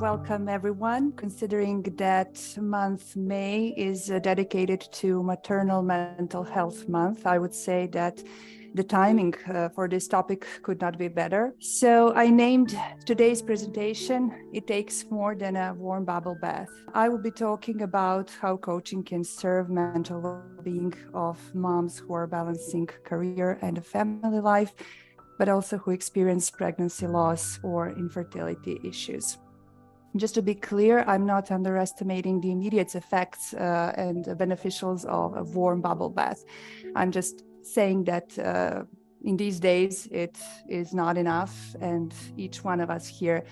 welcome everyone. Considering that month May is dedicated to Maternal Mental Health Month, I would say that the timing for this topic could not be better. So I named today's presentation, It Takes More Than a Warm Bubble Bath. I will be talking about how coaching can serve mental well-being of moms who are balancing career and a family life, but also who experience pregnancy loss or infertility issues. Just to be clear, I'm not underestimating the immediate effects and beneficials of a warm bubble bath. I'm just saying that in these days, it is not enough, and each one of us here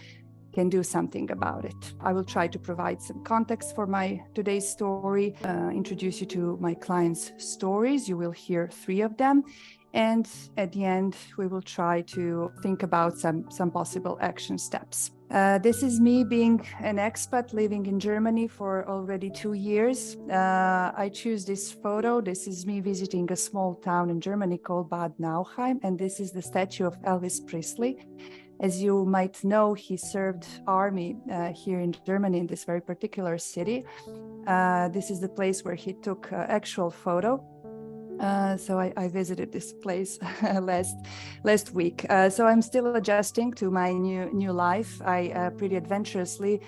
can do something about it. I will try to provide some context for my today's story, introduce you to my clients' stories. You will hear 3 of them. And at the end, we will try to think about some possible action steps. This is me being an expat living in Germany for already 2 years. I choose this photo. This is me visiting a small town in Germany called Bad Nauheim, and this is the statue of Elvis Presley. As you might know, he served army here in Germany in this very particular city. This is the place where he took actual photo. So I visited this place last week. So I'm still adjusting to my new life. I pretty adventurously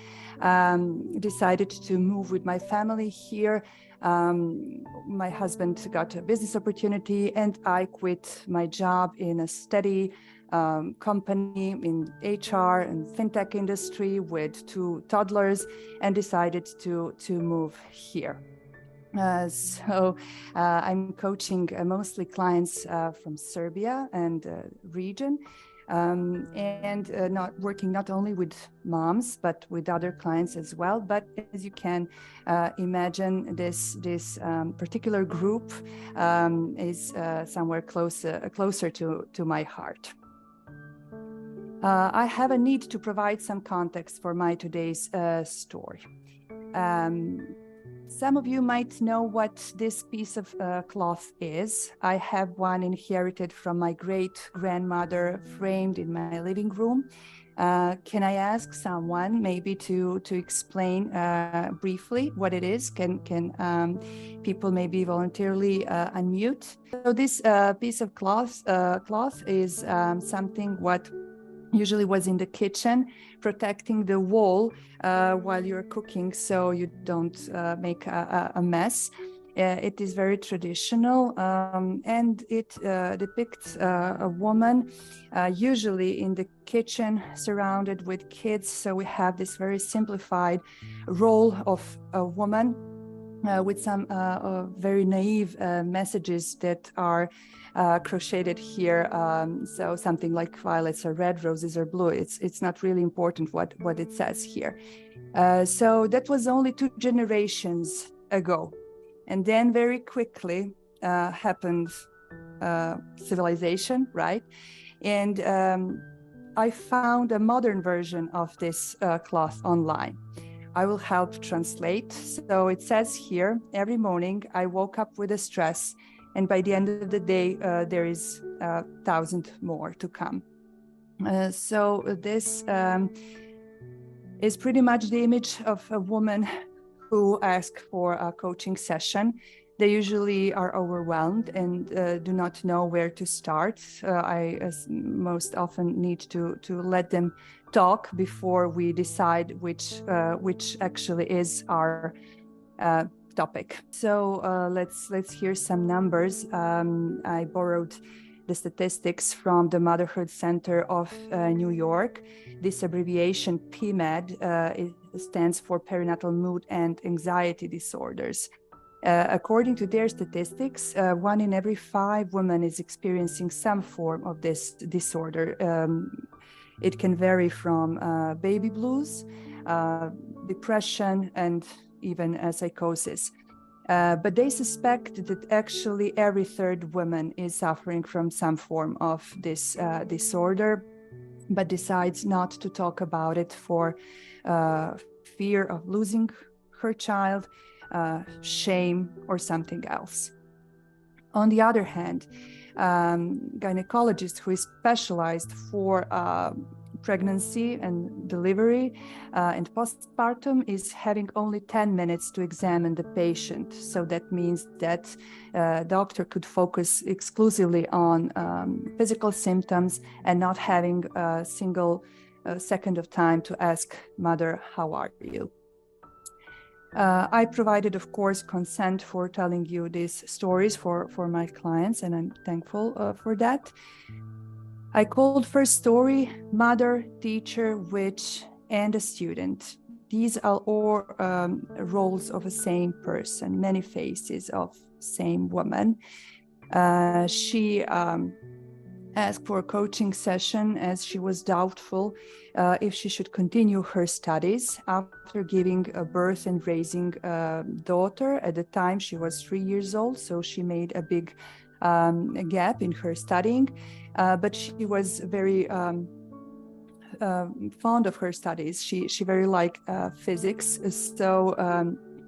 decided to move with my family here. My husband got a business opportunity, and I quit my job in a steady company in HR and fintech industry with 2 toddlers, and decided to move here. I'm coaching mostly clients from Serbia and region, and not working not only with moms, but with other clients as well. But as you can imagine, this particular group is somewhere closer to my heart. I have a need to provide some context for my today's story. Some of you might know what this piece of cloth is. I have one inherited from my great-grandmother, framed in my living room. Can I ask someone maybe to explain briefly what it is? Can people maybe voluntarily unmute? So this piece of cloth is something what usually was in the kitchen, protecting the wall while you're cooking so you don't make a mess. It is very traditional, and it depicts a woman usually in the kitchen surrounded with kids. So we have this very simplified role of a woman with some very naive messages that are crocheted here. So something like violets are red, roses are blue. It's not really important what it says here. So that was only 2 generations ago. And then very quickly happened civilization, right? And I found a modern version of this cloth online. I will help translate. So it says here, every morning I woke up with a stress, and by the end of the day, there is 1,000 more to come. So this is pretty much the image of a woman who asks for a coaching session. They usually are overwhelmed and do not know where to start. I most often need to let them talk before we decide which actually is our topic. So let's hear some numbers. I borrowed the statistics from the Motherhood Center of New York. This abbreviation PMAD it stands for perinatal mood and anxiety disorders. According to their statistics, 1 in every 5 women is experiencing some form of this disorder. It can vary from baby blues, depression, and even psychosis. But they suspect that actually every 3rd woman is suffering from some form of this disorder, but decides not to talk about it for fear of losing her child, shame, or something else. On the other hand, gynecologists who is specialized for pregnancy and delivery and postpartum is having only 10 minutes to examine the patient. So that means that doctor could focus exclusively on physical symptoms and not having a single second of time to ask mother, how are you? I provided, of course, consent for telling you these stories for my clients, and I'm thankful for that. I called first story mother, teacher, witch, and a student. These are all roles of a same person, many faces of same woman. She asked for a coaching session as she was doubtful if she should continue her studies after giving birth and raising a daughter. At the time, she was 3 years old, so she made a big gap in her studying, but she was very fond of her studies. She very liked physics, so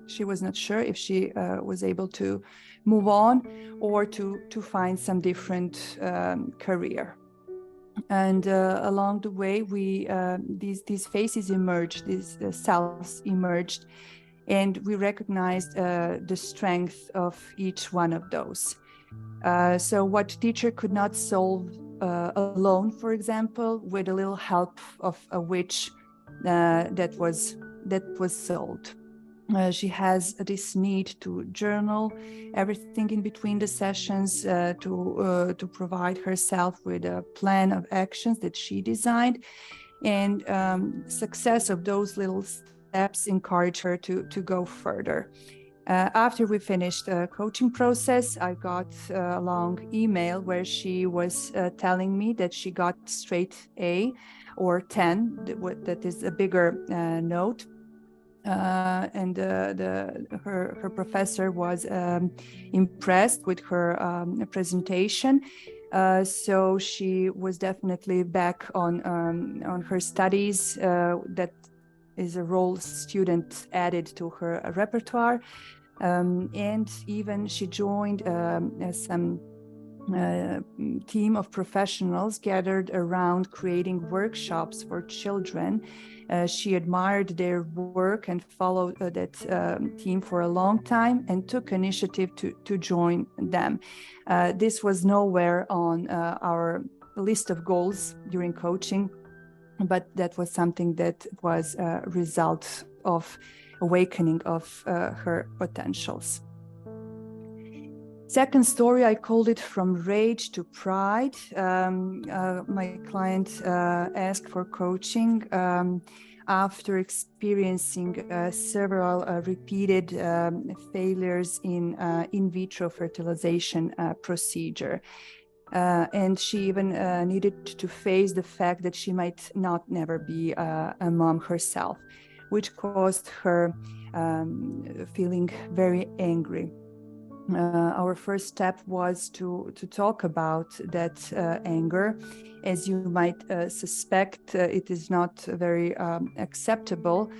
she was not sure if she was able to move on or to find some different career. And along the way, these faces emerged, these selves emerged, and we recognized the strength of each one of those. So what teacher could not solve alone, for example, with a little help of a witch, that was solved. She has this need to journal everything in between the sessions, to provide herself with a plan of actions that she designed, and success of those little steps encourage her to go further. After we finished the coaching process, I got a long email where she was telling me that she got straight A or 10, that is a bigger note. And her professor was impressed with her presentation. So she was definitely back on her studies. That is a role student added to her repertoire. And even she joined some team of professionals gathered around creating workshops for children. She admired their work and followed that team for a long time and took initiative to join them. This was nowhere on our list of goals during coaching, but that was something that was a result of awakening of her potentials. Second story, I called it From Rage to Pride. My client asked for coaching after experiencing several repeated failures in vitro fertilization procedure. And she even needed to face the fact that she might not never be a mom herself, which caused her feeling very angry. Our first step was to talk about that anger. As you might suspect, it is not very acceptable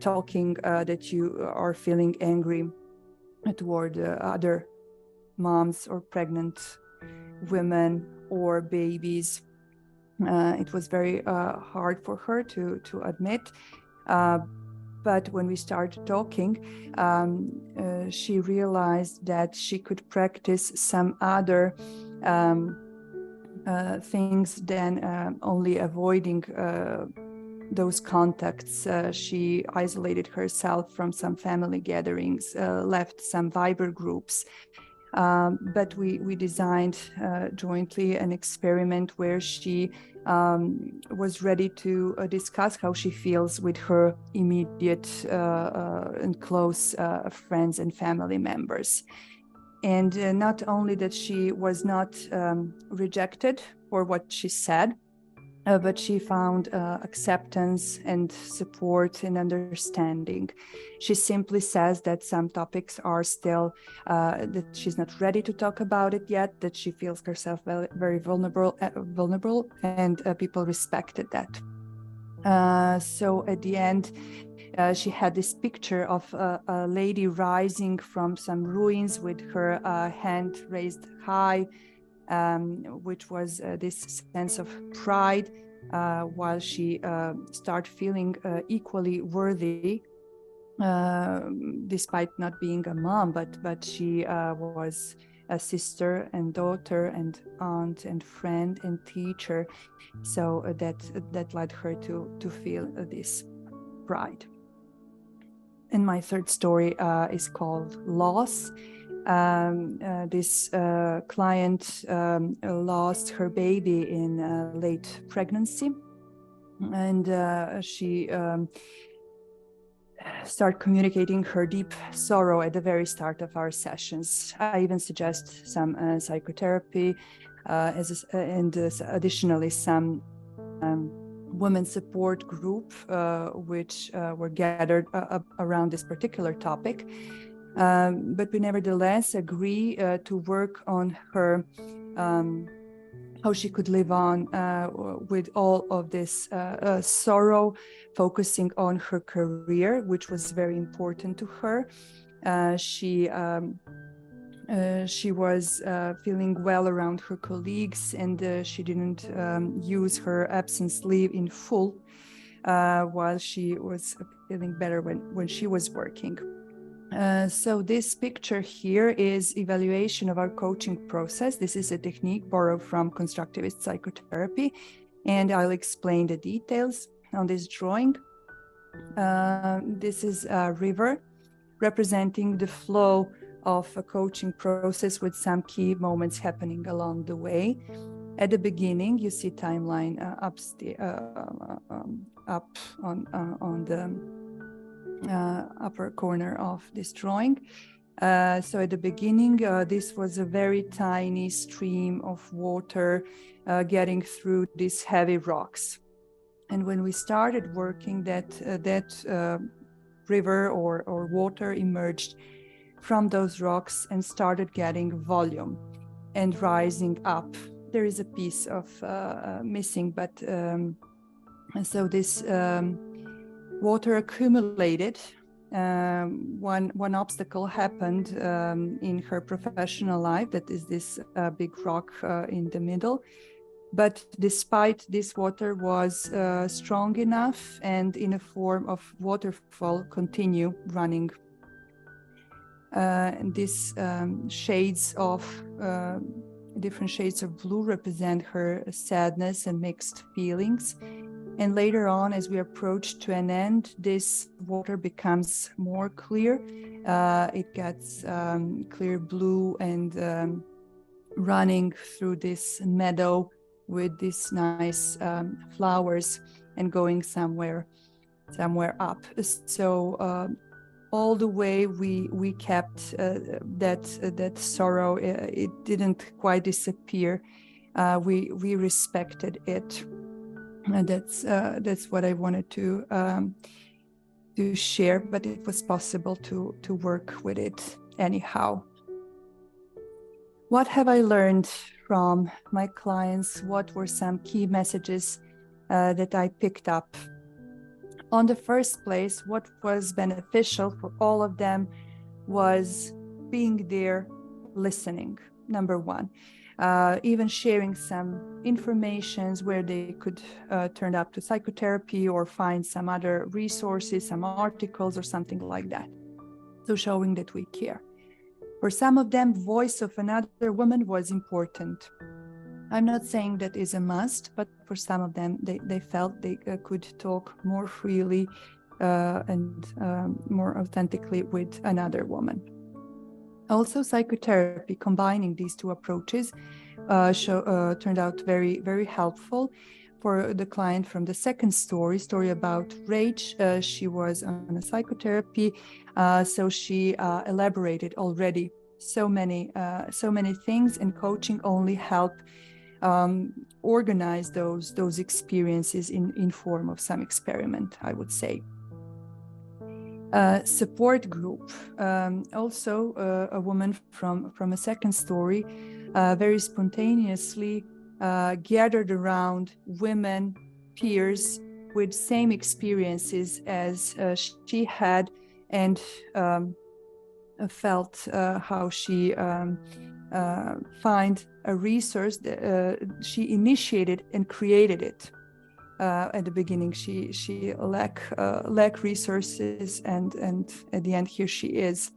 talking that you are feeling angry toward other moms or pregnant women or babies. It was very hard for her to admit. But when we started talking, she realized that she could practice some other things than only avoiding those contacts. She isolated herself from some family gatherings, left some Viber groups. But we designed jointly an experiment where she was ready to discuss how she feels with her immediate and close friends and family members. And not only that she was not rejected for what she said, but she found acceptance and support and understanding. She simply says that some topics are still, that she's not ready to talk about it yet, that she feels herself very vulnerable, and people respected that. So at the end, she had this picture of a lady rising from some ruins with her hand raised high, which was this sense of pride. while she started feeling equally worthy, despite not being a mom, but she was a sister and daughter and aunt and friend and teacher. So that led her to feel this pride. And my third story is called Loss. This client lost her baby in late pregnancy, and she started communicating her deep sorrow at the very start of our sessions. I even suggest some psychotherapy and additionally some women support group which were gathered around this particular topic. But we nevertheless agree to work on her, how she could live on with all of this sorrow, focusing on her career, which was very important to her. She was feeling well around her colleagues, and she didn't use her absence leave in full while she was feeling better when she was working. So this picture here is evaluation of our coaching process. This is a technique borrowed from constructivist psychotherapy, and I'll explain the details on this drawing. This is a river representing the flow of a coaching process with some key moments happening along the way. At the beginning, you see timeline up on the upper corner of this drawing. So at the beginning, this was a very tiny stream of water getting through these heavy rocks. And when we started working, that river or water emerged from those rocks and started getting volume and rising up. There is a piece of missing, but so this water accumulated. One obstacle happened in her professional life, that is this big rock in the middle. But despite this, water was strong enough and in a form of waterfall continue running. And these shades of different shades of blue represent her sadness and mixed feelings. And later on, as we approach to an end, this water becomes more clear. It gets clear blue and running through this meadow with these nice flowers and going somewhere up. So all the way we kept that sorrow. It didn't quite disappear. We respected it. And that's what I wanted to share, but it was possible to work with it anyhow. What have I learned from my clients? What were some key messages that I picked up? On the first place, what was beneficial for all of them was being there, listening, number one. Even sharing some informations where they could turn up to psychotherapy or find some other resources, some articles or something like that. So showing that we care. For some of them, voice of another woman was important. I'm not saying that is a must, but for some of them, they felt they could talk more freely and more authentically with another woman. Also, psychotherapy, combining these two approaches, turned out very, very helpful. For the client from the second story about rage, she was on a psychotherapy, so she elaborated already so many things, and coaching only helped organize those experiences in form of some experiment, I would say. Support group, also a woman from a second story, very spontaneously gathered around women peers with same experiences as she had, and felt how she find a resource that she initiated and created it. At the beginning, she lack resources, and at the end, here she is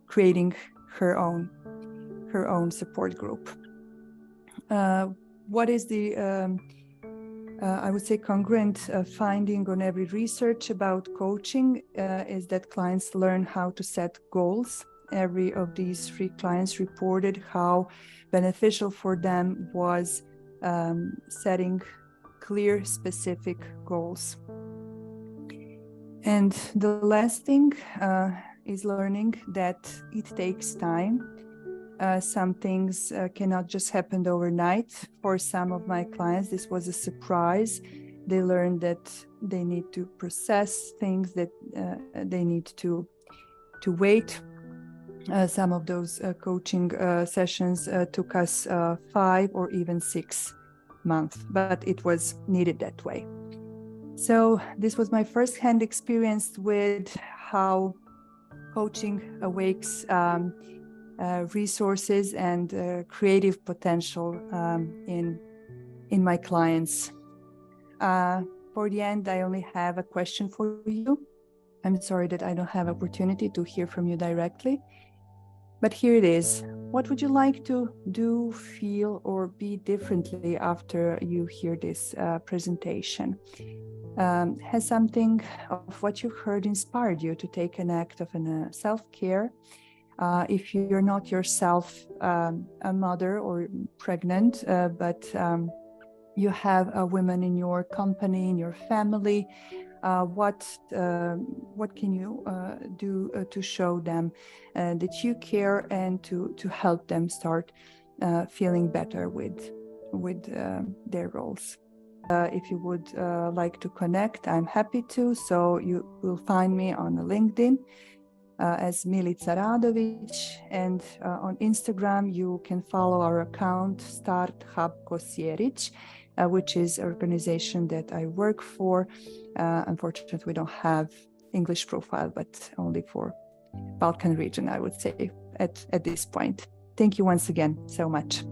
creating her own support group. What is the I would say congruent finding on every research about coaching is that clients learn how to set goals. Every of these 3 clients reported how beneficial for them was setting clear, specific goals. And the last thing is learning that it takes time. Some things cannot just happen overnight. For some of my clients, this was a surprise. They learned that they need to process things, that they need to wait. Some of those coaching sessions took us 5 or even 6 months, but it was needed that way. So this was my first-hand experience with how coaching awakes resources and creative potential in my clients. For the end, I only have a question for you. I'm sorry that I don't have opportunity to hear from you directly, but here it is. What would you like to do, feel, or be differently after you hear this presentation? Has something of what you've heard inspired you to take an act of self-care? If you're not yourself a mother or pregnant, but you have a woman in your company, in your family, what can you do to show them that you care, and to help them start feeling better with their roles? If you would like to connect, I'm happy to. So you will find me on LinkedIn as Milica Radović, and on Instagram you can follow our account Start Hub Kosjerić, which is an organization that I work for. Unfortunately, we don't have English profile, but only for Balkan region, I would say, at this point. Thank you once again so much.